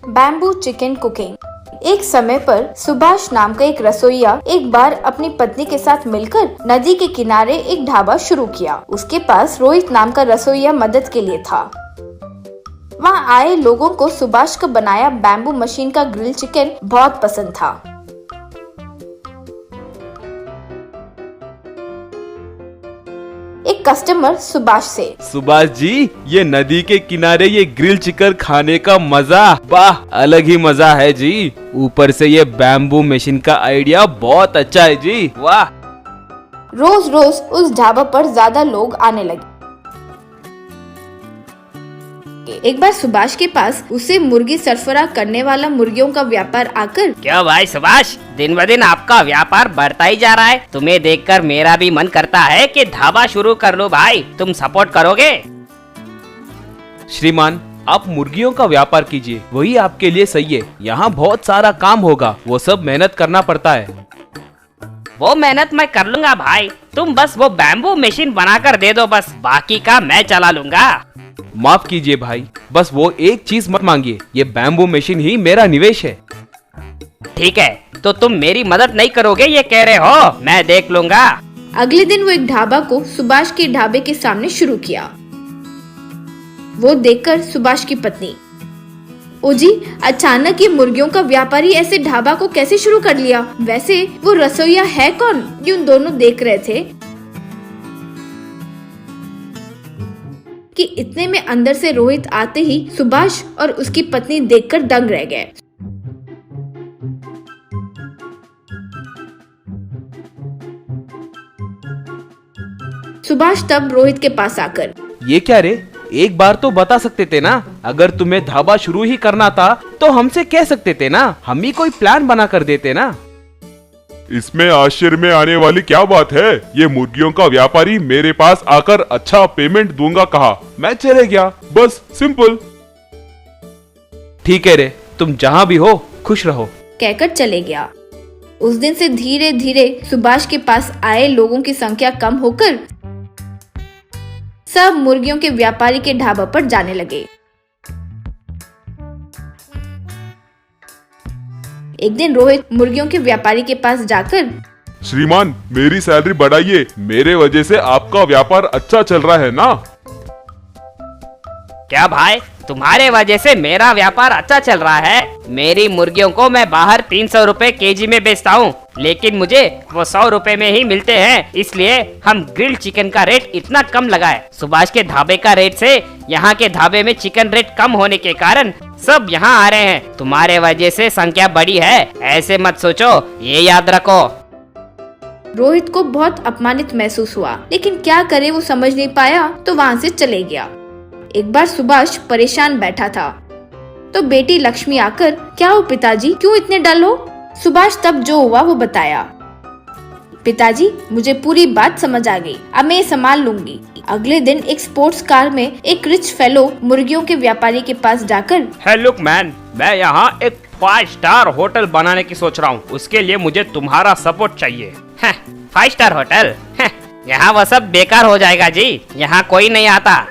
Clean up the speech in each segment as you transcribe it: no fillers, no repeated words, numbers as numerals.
Bamboo chicken cooking. एक समय पर सुभाष नाम का एक रसोइया एक बार अपनी पत्नी के साथ मिलकर नदी के किनारे एक ढाबा शुरू किया। उसके पास रोहित नाम का रसोइया मदद के लिए था। वहाँ आए लोगों को सुभाष का बनाया बैम्बू मशीन का ग्रिल चिकन बहुत पसंद था। एक कस्टमर सुभाष से, सुभाष जी, ये नदी के किनारे ये ग्रिल चिकन खाने का मजा, वाह, अलग ही मजा है जी। ऊपर से ये बैम्बू मशीन का आइडिया बहुत अच्छा है जी, वाह। रोज रोज उस ढाबा पर ज्यादा लोग आने लगे। एक बार सुभाष के पास उसे मुर्गी सरफरा करने वाला मुर्गियों का व्यापार आकर, क्यों भाई सुभाष, दिन ब दिन आपका व्यापार बढ़ता ही जा रहा है। तुम्हें देखकर मेरा भी मन करता है कि ढाबा शुरू कर लो भाई, तुम सपोर्ट करोगे? श्रीमान, आप मुर्गियों का व्यापार कीजिए, वही आपके लिए सही है। यहाँ बहुत सारा काम होगा, वो सब मेहनत करना पड़ता है। वो मेहनत मैं कर लूंगा भाई, तुम बस वो बैम्बू मशीन बना कर दे दो, बस बाकी का मैं चला लूंगा। माफ कीजिए भाई, बस वो एक चीज मत मांगिए, ये बैम्बू मशीन ही मेरा निवेश है। ठीक है, तो तुम मेरी मदद नहीं करोगे ये कह रहे हो, मैं देख लूंगा। अगले दिन वो एक ढाबा को सुभाष के ढाबे के सामने शुरू किया। वो देखकर सुभाष की पत्नी, ओ जी, अचानक ये मुर्गियों का व्यापारी ऐसे ढाबा को कैसे शुरू कर लिया? वैसे वो रसोइया है कौन? ये उन दोनों देख रहे थे कि इतने में अंदर से रोहित आते ही सुभाष और उसकी पत्नी देखकर दंग रह गए। सुभाष तब रोहित के पास आकर, ये क्या रे, एक बार तो बता सकते थे ना। अगर तुम्हें ढाबा शुरू ही करना था तो हमसे कह सकते थे ना, हम ही कोई प्लान बना कर देते ना। इसमें आश्चर्य में आने वाली क्या बात है? ये मुर्गियों का व्यापारी मेरे पास आकर अच्छा पेमेंट दूंगा कहा, मैं चले गया, बस सिंपल। ठीक है रे, तुम जहाँ भी हो खुश रहो, कहकर चले गया। उस दिन से धीरे धीरे सुभाष के पास आए लोगों की संख्या कम होकर सब मुर्गियों के व्यापारी के ढाबा पर जाने लगे। एक दिन रोहित मुर्गियों के व्यापारी के पास जाकर, श्रीमान, मेरी सैलरी बढ़ाइए, मेरे वजह से आपका व्यापार अच्छा चल रहा है ना। क्या भाई, तुम्हारे वजह से मेरा व्यापार अच्छा चल रहा है? मेरी मुर्गियों को मैं बाहर 300 रुपए केजी में बेचता हूँ, लेकिन मुझे वो 100 रुपए में ही मिलते हैं, इसलिए हम ग्रिल्ड चिकन का रेट इतना कम लगाए। सुभाष के ढाबे का रेट से यहाँ के ढाबे में चिकन रेट कम होने के कारण सब यहाँ आ रहे हैं। तुम्हारे वजह से संख्या बढ़ी है, ऐसे मत सोचो, ये याद रखो। रोहित को बहुत अपमानित महसूस हुआ, लेकिन क्या करे, वो समझ नहीं पाया तो वहाँ से चले गया। एक बार सुभाष परेशान बैठा था तो बेटी लक्ष्मी आकर, क्या हो पिताजी, क्यों इतने डल हो? सुभाष तब जो हुआ वो बताया। पिताजी, मुझे पूरी बात समझ आ गई, अब मैं ये संभाल लूंगी। अगले दिन एक स्पोर्ट्स कार में एक रिच फेलो मुर्गियों के व्यापारी के पास जाकर, हे लुक मैन, मैं यहाँ एक 5 स्टार होटल बनाने की सोच रहा हूँ, उसके लिए मुझे तुम्हारा सपोर्ट चाहिए। 5 स्टार होटल? यहाँ वह सब बेकार हो जाएगा जी, यहाँ कोई नहीं आता।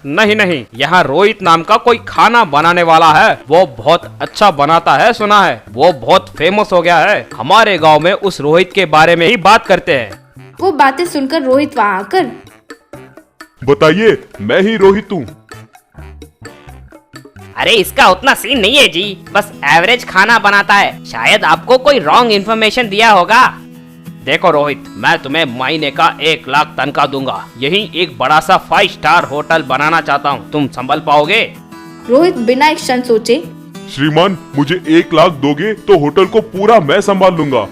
नहीं, यहाँ रोहित नाम का कोई खाना बनाने वाला है, वो बहुत अच्छा बनाता है, सुना है, वो बहुत फेमस हो गया है। हमारे गांव में उस रोहित के बारे में ही बात करते हैं। वो बातें सुनकर रोहित वहाँ आकर, बताइए, मैं ही रोहित हूँ। अरे इसका उतना सीन नहीं है जी, बस एवरेज खाना बनाता है, शायद आपको कोई रॉन्ग इन्फॉर्मेशन दिया होगा। देखो रोहित, मैं तुम्हें महीने का 1 लाख तनख्वाह दूंगा, यही एक बड़ा सा 5 स्टार होटल बनाना चाहता हूँ, तुम संभल पाओगे? रोहित बिना एक क्षण सोचे, श्रीमान, मुझे 1 लाख दोगे तो होटल को पूरा मैं संभाल लूंगा।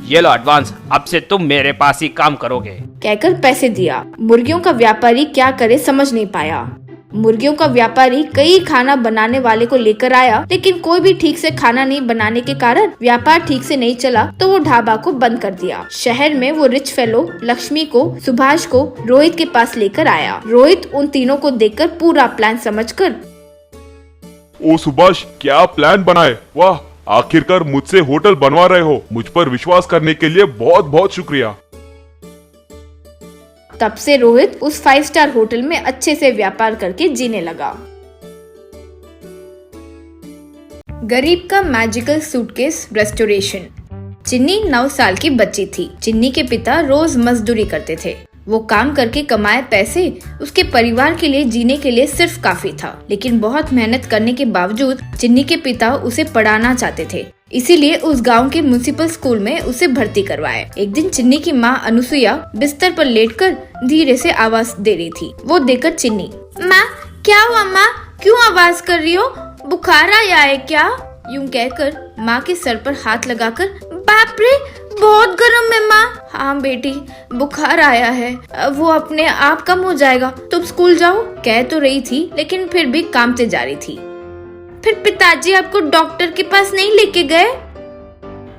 ये लो एडवांस, अब से तुम मेरे पास ही काम करोगे, कहकर पैसे दिया। मुर्गियों का व्यापारी क्या करे समझ नहीं पाया। मुर्गियों का व्यापारी कई खाना बनाने वाले को लेकर आया, लेकिन कोई भी ठीक से खाना नहीं बनाने के कारण व्यापार ठीक से नहीं चला, तो वो ढाबा को बंद कर दिया। शहर में वो रिच फेलो लक्ष्मी को, सुभाष को रोहित के पास लेकर आया। रोहित उन तीनों को देखकर पूरा प्लान समझकर, ओ सुभाष, क्या प्लान बनाए, वाह, आखिरकार मुझसे होटल बनवा रहे हो, मुझ पर विश्वास करने के लिए बहुत बहुत शुक्रिया। तब से रोहित उस 5 स्टार होटल में अच्छे से व्यापार करके जीने लगा। गरीब का मैजिकल सूटकेस रेस्टोरेशन। चिन्नी 9 साल की बच्ची थी। चिन्नी के पिता रोज मजदूरी करते थे। वो काम करके कमाए पैसे उसके परिवार के लिए जीने के लिए सिर्फ काफी था। लेकिन बहुत मेहनत करने के बावजूद चिन्नी के पिता उसे पढ़ाना चाहते थे, इसीलिए उस गांव के म्युनिसिपल स्कूल में उसे भर्ती करवाया। एक दिन चिन्नी की माँ अनुसुईया बिस्तर पर लेटकर धीरे से आवाज दे रही थी। वो देखकर चिन्नी, माँ क्या हुआ माँ, क्यों आवाज कर रही हो, बुखार आया है क्या? यूं कहकर माँ के सर पर हाथ लगाकर, बाप रे बहुत गर्म है माँ। हाँ बेटी बुखार आया है, वो अपने आप कम हो जाएगा, तुम स्कूल जाओ। कह तो रही थी लेकिन फिर भी कामते जा रही थी। फिर पिताजी आपको डॉक्टर के पास नहीं लेके गए?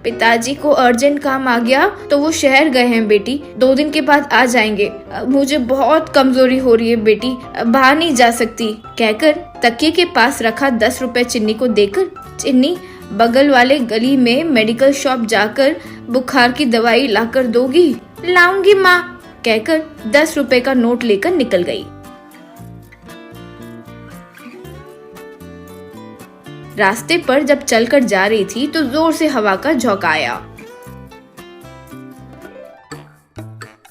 पिताजी को अर्जेंट काम आ गया तो वो शहर गए हैं बेटी, 2 दिन के बाद आ जाएंगे। मुझे बहुत कमजोरी हो रही है बेटी, बाहर नहीं जा सकती। कहकर तकिए के पास रखा 10 रुपए चिन्नी को देकर चिन्नी, बगल वाले गली में मेडिकल शॉप जाकर बुखार की दवाई लाकर दोगी? लाऊंगी माँ, कहकर 10 रुपए का नोट लेकर निकल गई। रास्ते पर जब चलकर जा रही थी तो जोर से हवा का झोंका आया।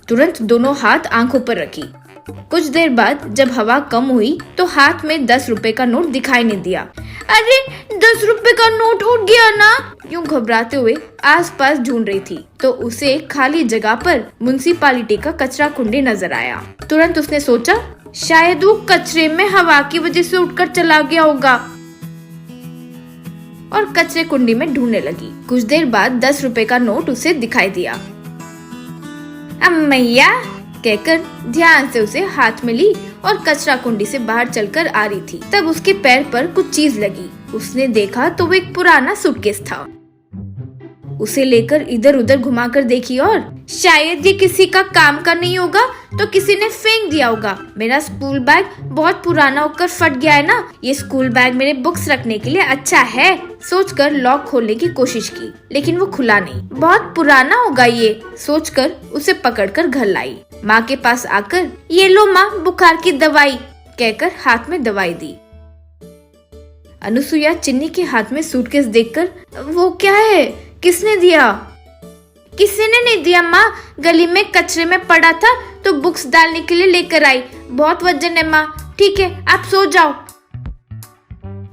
तुरंत दोनों हाथ आंखों पर रखी। कुछ देर बाद जब हवा कम हुई तो हाथ में 10 रुपए का नोट दिखाई नहीं दिया। अरे 10 रुपए का नोट उठ गया ना। यूं घबराते हुए आसपास ढूंढ रही थी तो उसे खाली जगह पर म्युनिसिपालिटी का कचरा कुंडी नजर आया। तुरंत उसने सोचा शायद वो कचरे में हवा की वजह से उठकर चला गया होगा और कचरे कुंडी में ढूंढने लगी। कुछ देर बाद 10 रुपए का नोट उसे दिखाई दिया। अम्मैया कहकर ध्यान से उसे हाथ में ली और कचरा कुंडी से बाहर चलकर आ रही थी। तब उसके पैर पर कुछ चीज लगी। उसने देखा तो वो एक पुराना सूटकेस था। उसे लेकर इधर उधर घुमाकर देखी और शायद ये किसी का काम का नहीं होगा तो किसी ने फेंक दिया होगा। मेरा स्कूल बैग बहुत पुराना होकर फट गया है ना, ये स्कूल बैग मेरे बुक्स रखने के लिए अच्छा है। सोचकर लॉक खोलने की कोशिश की लेकिन वो खुला नहीं। बहुत पुराना होगा ये सोचकर उसे पकड़कर घर लाई। माँ के पास आकर, ये लो माँ बुखार की दवाई, कहकर हाथ में दवाई दी। अनुसुईया चिन्नी के हाथ में सूटकेस देखकर, वो क्या है, किसने दिया? किसी ने नहीं दिया माँ, गली में कचरे में पड़ा था तो बुक्स डालने के लिए लेकर आई। बहुत वजन है माँ, ठीक है आप सो जाओ,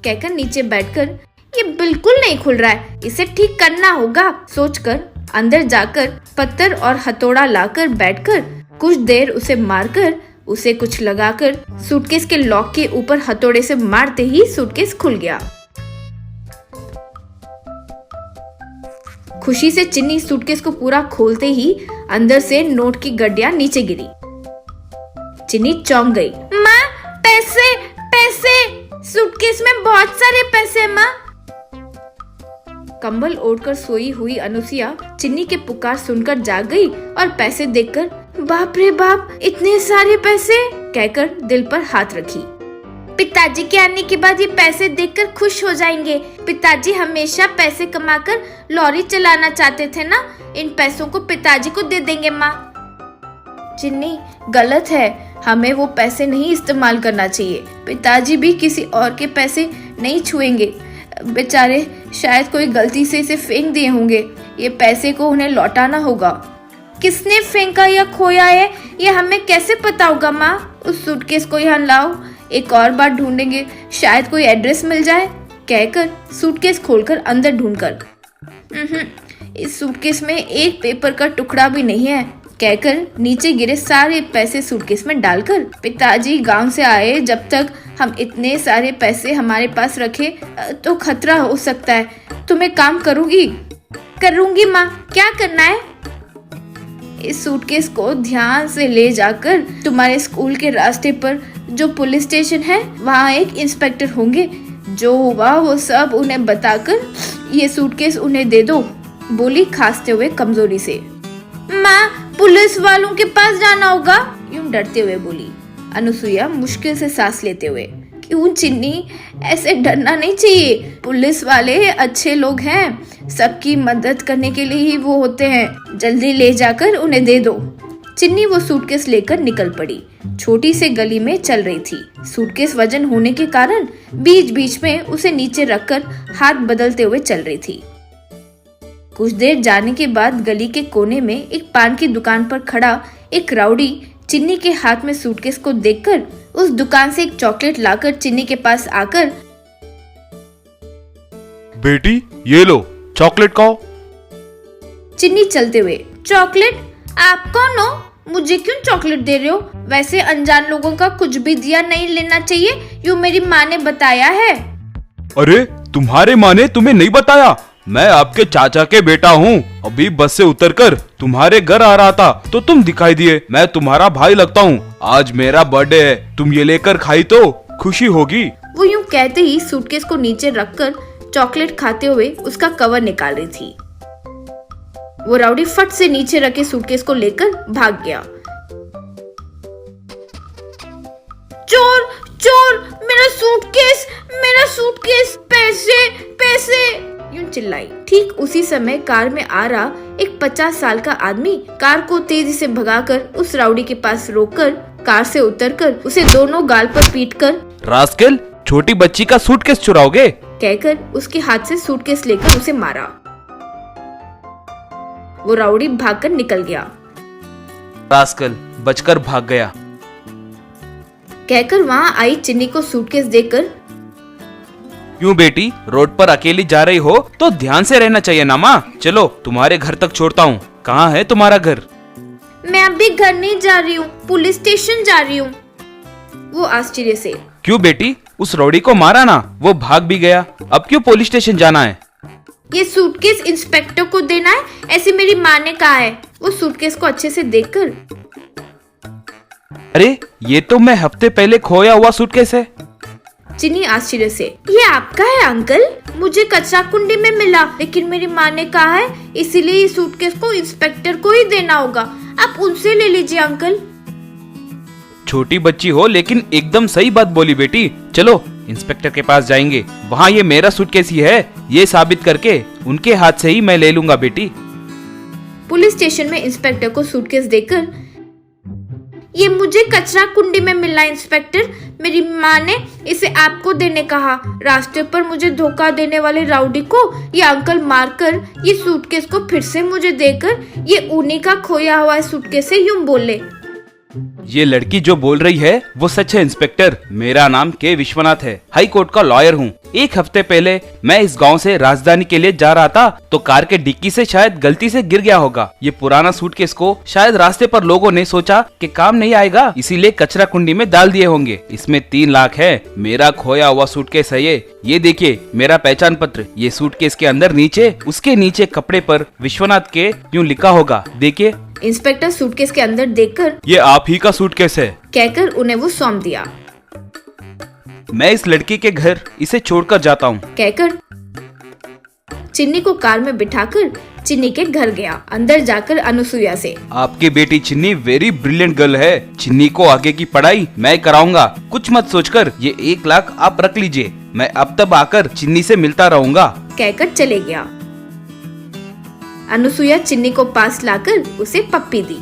कहकर नीचे बैठकर, ये बिल्कुल नहीं खुल रहा है, इसे ठीक करना होगा सोचकर अंदर जाकर पत्थर और हथौड़ा लाकर बैठकर कुछ देर उसे मारकर उसे कुछ लगाकर सूटकेस के लॉक के ऊपर हथौड़े से मारते ही सूटकेस खुल गया। खुशी से चिन्नी सूटकेस को पूरा खोलते ही अंदर से नोट की गड्डियां नीचे गिरी। चिन्नी चौंक गई। माँ पैसे पैसे, सूटकेस में बहुत सारे पैसे हैं माँ। कंबल ओढ़कर सोई हुई अनुसुईया चिन्नी के पुकार सुनकर जाग गई और पैसे देखकर, बाप रे बाप इतने सारे पैसे, कहकर दिल पर हाथ रखी। पिताजी के आने के बाद ये पैसे देखकर खुश हो जाएंगे। पिताजी हमेशा पैसे कमाकर लॉरी चलाना चाहते थे ना, इन पैसों को पिताजी को दे देंगे माँ। चिन्नी गलत है, हमें वो पैसे नहीं इस्तेमाल करना चाहिए। पिताजी भी किसी और के पैसे नहीं छुएंगे, बेचारे शायद कोई गलती से इसे फेंक दिए होंगे, ये पैसे को उन्हें लौटाना होगा। किसने फेंका या खोया है ये हमें कैसे पता होगा माँ? उस सूटकेस को यहाँ लाओ, एक और बार ढूंढेंगे, शायद कोई एड्रेस मिल जाए, कहकर सूटकेस खोलकर अंदर ढूंढकर, इस सूटकेस में एक पेपर का टुकड़ा भी नहीं है, कहकर नीचे गिरे सारे पैसे सूटकेस में डालकर, पिताजी गांव से आए, जब तक हम इतने सारे पैसे हमारे पास रखे तो खतरा हो सकता है। तुम्हें काम करूंगी? करूंगी माँ, क्या करना है? इस सूटकेस को ध्यान से ले जाकर तुम्हारे स्कूल के रास्ते पर जो पुलिस स्टेशन है वहाँ एक इंस्पेक्टर होंगे, जो हुआ वो सब उन्हें बताकर ये सूटकेस उन्हें दे दो, बोली खांसते हुए कमजोरी से। माँ पुलिस वालों के पास जाना होगा, यूं डरते हुए बोली अनुसुईया मुश्किल से सांस लेते हुए। क्यों चिन्नी, ऐसे डरना नहीं चाहिए, पुलिस वाले अच्छे लोग हैं, सबकी मदद करने के लिए ही वो होते हैं, जल्दी ले जाकर उन्हें दे दो, चिन्नी वो सूटकेस लेकर निकल पड़ी। छोटी से गली में चल रही थी। सूटकेस वजन होने के कारण बीच बीच में उसे नीचे रखकर हाथ बदलते हुए चल रही थी। कुछ देर जाने के बाद गली के कोने में एक पान की दुकान पर खड़ा एक राउडी चिन्नी के हाथ में सूटकेस को देखकर उस दुकान से एक चॉकलेट लाकर चिन्नी के पास आकर, बेटी ये लो चॉकलेट खाओ। चिन्नी चलते हुए, चॉकलेट? आप कौन हो? मुझे क्यों चॉकलेट दे रहे हो? वैसे अनजान लोगों का कुछ भी दिया नहीं लेना चाहिए, यूँ मेरी माँ ने बताया है। अरे तुम्हारे माँ ने तुम्हें नहीं बताया? मैं आपके चाचा के बेटा हूँ। अभी बस से उतरकर तुम्हारे घर आ रहा था तो तुम दिखाई दिए। मैं तुम्हारा भाई लगता हूँ। आज मेरा बर्थडे है, तुम ये लेकर खाई तो खुशी होगी। वो यूँ कहते ही सूटकेस को नीचे रखकर चॉकलेट खाते हुए उसका कवर निकाल रही थी। वो राउडी फट से नीचे रखे सूटकेस को लेकर भाग गया। चोर चोर, मेरा सूटकेस, पैसे पैसे, यूं चिल्लाई। ठीक उसी समय कार में आ रहा एक 50 साल का आदमी कार को तेजी से भगाकर उस राउडी के पास रोककर कार से उतरकर उसे दोनों गाल पर पीटकर, रास्केल, छोटी बच्ची का सूटकेस चुराओगे? कहकर उसके हाथ से सूटकेस लेकर उसे मारा। वो राउडी भागकर निकल गया। रास्केल बचकर भाग गया। कहकर वहाँ आई चिन्नी को सूटकेस देकर, क्यों बेटी, रोड पर अकेली जा रही हो तो ध्यान से रहना चाहिए ना माँ। चलो तुम्हारे घर तक छोड़ता हूँ। कहाँ है तुम्हारा घर? मैं अभी घर नहीं जा रही हूँ, पुलिस स्टेशन जा रही हूँ। वो आश्चर्य से, क्यों बेटी, उस रौडी को मारा ना, वो भाग भी गया, अब क्यों पुलिस स्टेशन जाना है? ये सूटकेस इंस्पेक्टर को देना है, ऐसे मेरी माँ ने कहा है। वो सूटकेस को अच्छे से देखकर, अरे ये तो मैं हफ्ते पहले खोया हुआ सूटकेस है। चिन्नी आश्चर्य से, ये आपका है अंकल? मुझे कचरा कुंडी में मिला, लेकिन मेरी माँ ने कहा है इसीलिए इस सूटकेस को इंस्पेक्टर को ही देना होगा। आप उनसे ले लीजिए अंकल। छोटी बच्ची हो लेकिन एकदम सही बात बोली बेटी। चलो इंस्पेक्टर के पास जाएंगे, वहाँ ये मेरा सूटकेस ही है, ये साबित करके उनके हाथ से ही मैं ले लूंगा बेटी। पुलिस स्टेशन में इंस्पेक्टर को सूटकेस देकर, ये मुझे कचरा कुंडी में मिला इंस्पेक्टर, मेरी माँ ने इसे आपको देने कहा। रास्ते पर मुझे धोखा देने वाले राउडी को ये अंकल मारकर ये सूटकेस को फिर से मुझे देकर ये उन्हीं का खोया हुआ सूटकेस है, यूं बोले। ये लड़की जो बोल रही है वो सच है इंस्पेक्टर। मेरा नाम के विश्वनाथ है, हाई कोर्ट का लॉयर हूँ। एक हफ्ते पहले मैं इस गांव से राजधानी के लिए जा रहा था तो कार के डिक्की से शायद गलती से गिर गया होगा। ये पुराना सूटकेस को शायद रास्ते पर लोगों ने सोचा कि काम नहीं आएगा, इसीलिए कचरा कुंडी में डाल दिए होंगे। इसमें 3 लाख है, मेरा खोया हुआ सूटकेस है ये देखिए मेरा पहचान पत्र। ये सूटकेस के अंदर नीचे, उसके नीचे कपड़े पर विश्वनाथ के यूं लिखा होगा, देखिए। इंस्पेक्टर सूटकेस के अंदर देखकर, ये आप ही का सूटकेस है, कहकर उन्हें वो सौंप दिया। मैं इस लड़की के घर इसे छोड़कर जाता हूँ, कहकर चिन्नी को कार में बिठाकर चिन्नी के घर गया। अंदर जाकर अनुसुईया से, आपकी बेटी चिन्नी वेरी ब्रिलियंट गर्ल है। चिन्नी को आगे की पढ़ाई मैं कराऊंगा, कुछ मत सोचकर ये 1 लाख आप रख लीजिए। मैं अब तब आकर चिन्नी से मिलता रहूंगा, कहकर चले गया। अनुसुईया चिन्नी को पास लाकर उसे पप्पी दी।